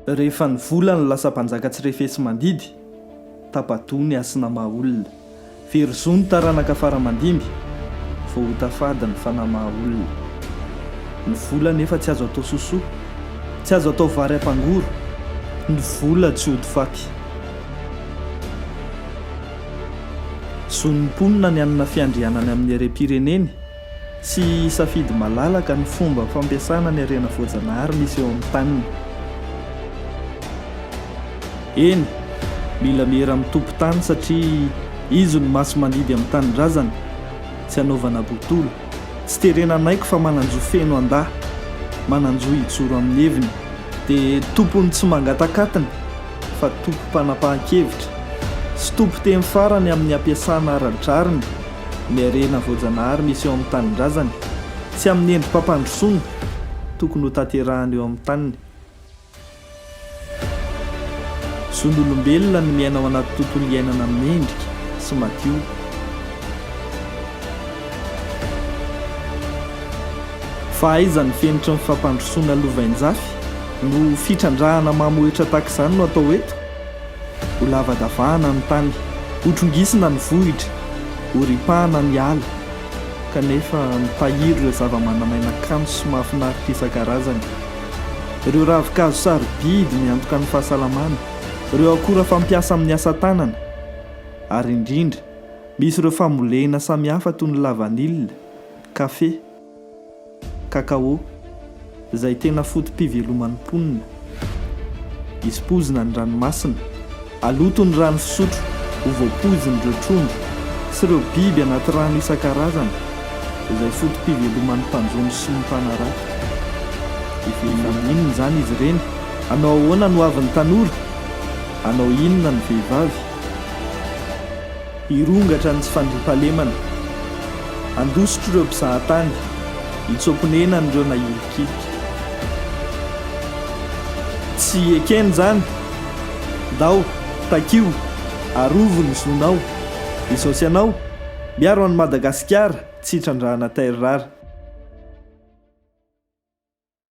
Rehefa ny volana lasa mpanjaka tsy refesy mandidy, tapatoa ny asina maha olona. Verozo ny taranaka faramandimby, vao hotafady ny fanahy maha olona. Ny vola nefa tsy azo atao sosoa, tsy azo atao vary am-pangoro, ny vola tsy hody faty. Zonimponina ny anana fiandrianany amin'ny harem-pireneny sy safidy malalaka ny fomba fampiasana ny harena voajanahary misy eo amin'ny taniny. Eny, mila mihera mitompo tany satria izy no maso mandidy amin'ny tanindrazana, tsy hanaovana botolo, tsy terenanaiko fa mananjo feno andahy, mananjo hijoro amin'ny heviny, dia tompony tsy mangatakatiny fa tompo mpanapahan-kevitra, sy tompo teny farany amin'ny ampiasana ara-drariny ny harena voajanahary misy eo amin'ny tanindrazana, tsy amin'ny endrim-pampandrosoana tokony ho tanterahany eo amin'ny taniny. Zon'olombelona ny miaina ao anaty tontolo iainana mendrika sy madio. Fahaizany fenitra ny fampandrosoana lovain-jafy no fitrandrahana mamoetra tahaka izany no atao eto. Ho lavadavahana ny tany, ho trongisina ny vohitra, ho ripahana ny ala, kanefa mitahiry ireo zava-manamaina kanto sy mahafinaritra isan-karazany. Ireo ravin-kazo sarobidy miantoka ny fahasalamana, ireo akora fampiasa amin'ny asa tanana, ary indrindra misy ireo fambolena samihafa toy ny lavanilina, kafe, kakao, izay tena fotom-piveloman'ny mponina. Isipozina ny ranomasina, aloto ny rano fisotro, ho voapozin''ireo trondro sy ireo biby anaty rano isan-karazana, izay fotom-piveloman'ny mpanjony sy ny mpanarato. Efa inona izany izy ireny? Anao ahoana no avin'ny tanora? Anao inona ny vehivavy? Hirongatra ny tsy fandriam-pahalemana, andosotro ireo mpizahatany, hitsopinena n'ireo nahilikilika. Tsy ekeny izany, dao, takio, arovo ny zonao, izao sy anao, miaro an'i Madagasikara, tsy hitrandrahana Terre rara.